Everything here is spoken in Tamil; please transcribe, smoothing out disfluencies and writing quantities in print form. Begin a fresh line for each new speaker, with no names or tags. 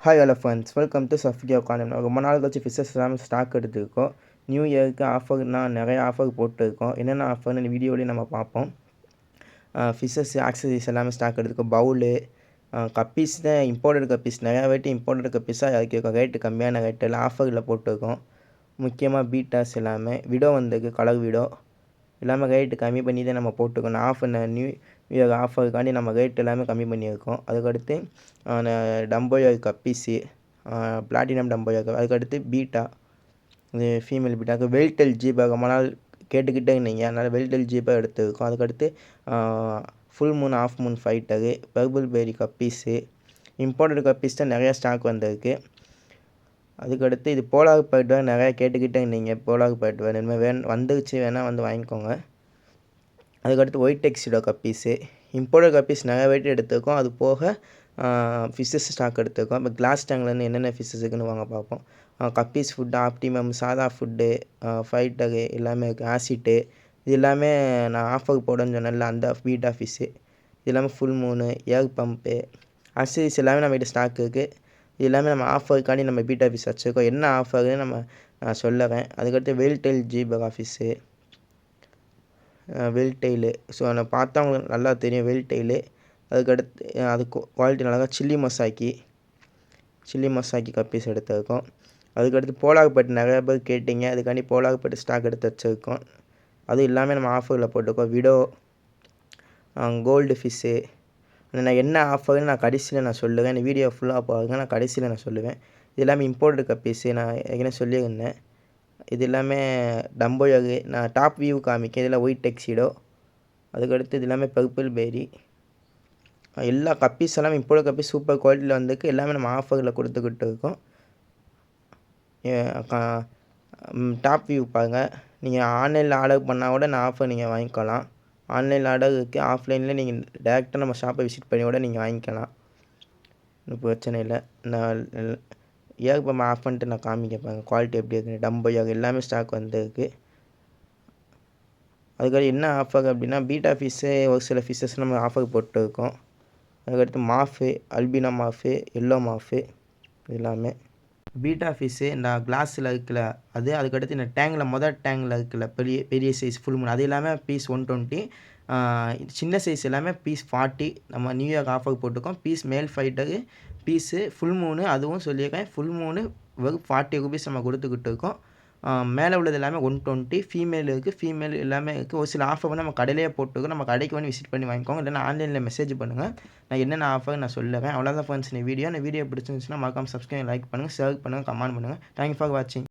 Hi hello friends, welcome to Safdiya corner. ரொம்ப நாள் கழிச்சு ஃபிஷ்ஷஸ் எல்லாமே ஸ்டாக் எடுத்துருக்கோம். நியூ இயருக்கு ஆஃபர்னா நிறைய ஆஃபர் போட்டுருக்கோம். என்னென்ன ஆஃபர்னு இந்த வீடியோலேயே நம்ம பார்ப்போம். ஃபிஷ்ஷஸ் ஆக்சசரிஸ் எல்லாமே ஸ்டாக் எடுத்துருக்கோம். பவுலு, கப்பீஸ் தான் இம்போர்ட்டட் கப்பீஸ், நிறையா வெரைட்டி இம்போர்ட்டட் கப்பீஸாக இறக்கிருக்கோம். ரேட்டு கம்மியான ரேட்டில் ஆஃபரில் போட்டிருக்கோம். முக்கியமாக பீட்டாஸ் எல்லாமே விடோ வந்திருக்கு, கலர் விடோ எல்லாமே ரேட்டு கம்மி பண்ணி தான் நம்ம போட்டுருக்கோம். நியூ இயர் ஆஃபருக்காண்டி நம்ம ரேட் எல்லாமே கம்மி பண்ணியிருக்கோம். அதுக்கடுத்து டம்போயர் கப்பீஸு, பிளாட்டினம் டம்போயர், அதுக்கடுத்து பீட்டா, இது ஃபீமேல் பீட்டாக்கு வெல்டெல் ஜீபா ரொம்ப நாள் கேட்டுக்கிட்டே இருந்தீங்க, அதனால் வெல்டெல் ஜீபா எடுத்துருக்கோம். அதுக்கடுத்து full moon half moon fighter, purple பேரி கப்பீஸு, இம்போர்ட்டட் கப்பீஸ் தான் நிறையா ஸ்டாக் வந்திருக்கு. அதுக்கடுத்து இது போலார் பேட் தான் நிறையா கேட்டுக்கிட்டே இருந்தீங்க. போலார் பேட் இனிமேல் வந்துருச்சு, வேணால் வந்து வாங்கிக்கோங்க. அதுக்கடுத்து ஒயிட் டெக்ஸிடோ கப்பீஸு, இம்போர்ட்டட் கப்பீஸ் நிறையா வெரைட்டி எடுத்துருக்கோம். அது போக ஃபிஷ்ஷஸ் ஸ்டாக் எடுத்துருக்கோம். இப்போ கிளாஸ் டேங்க்லேருந்து என்னென்ன ஃபிஷ்ஷஸ் இருக்குன்னு வாங்க பார்ப்போம். கப்பீஸ் ஃபுட்டு, ஆப்டிமம், சாதா ஃபுட்டு, ஃபைட்டரு எல்லாமே இருக்குது. ஆசிட்டு இது எல்லாமே நான் ஆஃபர் போடன்னு சொன்னேன்ல, அந்த பீட்டா ஃபிஷ்ஷு இது எல்லாமே ஃபுல் மூனு, ஏர் பம்ப்பு, அசரிஸ் எல்லாமே நம்மகிட்ட ஸ்டாக் இருக்குது. இது எல்லாமே நம்ம ஆஃபருக்காண்டி நம்ம பீட்டா ஃபிஷ் வச்சுருக்கோம். என்ன ஆஃபர்னு நான் சொல்லுறேன். அதுக்கடுத்து வெல்டெயில் ஜீபரா ஃபிஷ்ஷு, வெல்டெயிலு, ஸோ நான் பார்த்தா உங்களுக்கு நல்லா தெரியும் வெல்டெயிலு. அதுக்கடுத்து அது குவாலிட்டி நல்லா சில்லி மசாக்கி கப்பீஸ் எடுத்துருக்கோம். அதுக்கடுத்து போலார் பேட் நிறையா பேர் கேட்டிங்க, அதுக்காண்டி போலார் பேட் ஸ்டாக் எடுத்து வச்சுருக்கோம். அது எல்லாமே நம்ம ஆஃபரில் போட்டிருக்கோம். விடோ, கோல்டு ஃபிஷ்ஷு, நான் என்ன ஆஃபர்னு நான் கடைசியில் நான் சொல்லுவேன். இந்த வீடியோ ஃபுல்லாக பாருங்கள், நான் கடைசியில் நான் சொல்லுவேன். இது எல்லாமே இம்போர்ட்டட் கப்பீஸு, நான் ஏற்கனவே சொல்லியிருந்தேன். இது எல்லாமே டம்போயரு, நான் டாப் வியூ காமிக்கேன். இதெல்லாம் ஒயிட் டெக்ஸிடோ, அதுக்கடுத்து இது எல்லாமே பர்பிள் பேரி. எல்லா கப்பீஸ் எல்லாமே இம்போர்ட்டட் கப்பீஸ் சூப்பர் குவாலிட்டியில் வந்திருக்கு. எல்லாமே நம்ம ஆஃபரில் கொடுத்துக்கிட்டு இருக்கோம். டாப் வியூ பாருங்கள். நீங்கள் ஆன்லைனில் ஆர்டர் பண்ணால் கூட நான் ஆஃபர் நீங்கள் வாங்கிக்கலாம். ஆன்லைனில் ஆர்டர் இருக்குது, ஆஃப்லைனில் நீங்கள் டேரெக்டாக நம்ம ஷாப்பை விசிட் பண்ணி கூட நீங்கள் வாங்கிக்கலாம். ஒன்றும் பிரச்சனை இல்லை. நான் ஏர் பம்ப் ஆஃப் பண்ணிட்டு நான் காமிக்க குவாலிட்டி எப்படி இருக்குன்னு. டம்போயர் எல்லாமே ஸ்டாக் வந்திருக்கு. அதுக்கடுத்து என்ன ஆஃபர் அப்படின்னா, பீட்டா ஃபிஷ்ஷு ஒரு சில ஃபிஷ்ஷஸ் நம்ம ஆஃபர் போட்டுருக்கோம். அதுக்கடுத்து மாஃபு, அல்பினா மாஃபு, எல்லோ மாஃபு எல்லாமே. பீட்டா ஃபிஷ்ஷு இந்த கிளாஸில் இருக்குல்ல அது, அதுக்கடுத்து இந்த டேங்கில் டேங்கில் இருக்குல்ல பெரிய பெரிய சைஸ் ஃபுல் மூன், அது இல்லாமல் பீஸ் 120. சின்ன சைஸ் எல்லாமே பீஸ் 40 நம்ம நியூ இயர் ஆஃபர் போட்டிருக்கோம். பீஸ் மேல் ஃபைட்டரு பீஸு ஃபுல் மூனு, அதுவும் சொல்லியிருக்கேன். ஃபுல் மூனு வெறும் 40 ருபீஸ் நம்ம கொடுத்துக்கிட்டு இருக்கோம். மேலே உள்ளது எல்லாமே 120. ஃபீமேல் இருக்குது, ஃபீமேல் எல்லாமே இருக்குது. ஒரு சில ஆஃபர் வந்து நம்ம கடையிலேயே போட்டுருக்கோம். நம்ம கடைக்கு வந்து விசிட் பண்ணி வாங்கிக்கோங்க, இல்லைனா ஆன்லைனில் மெசேஜ் பண்ணுங்கள். நான் என்னென்ன ஆஃபர் நான் சொல்லுவேன். அவ்வளோதான் ஃப்ரெண்ட்ஸ் இந்த வீடியோ பிடிச்சிருந்துச்சுன்னா மறக்காம சப்ஸ்கிரைப், லைக் பண்ணுங்கள், ஷேர் பண்ணுங்கள், கமெண்ட் பண்ணுங்கள். தேங்க்யூ ஃபார் வாட்சிங்.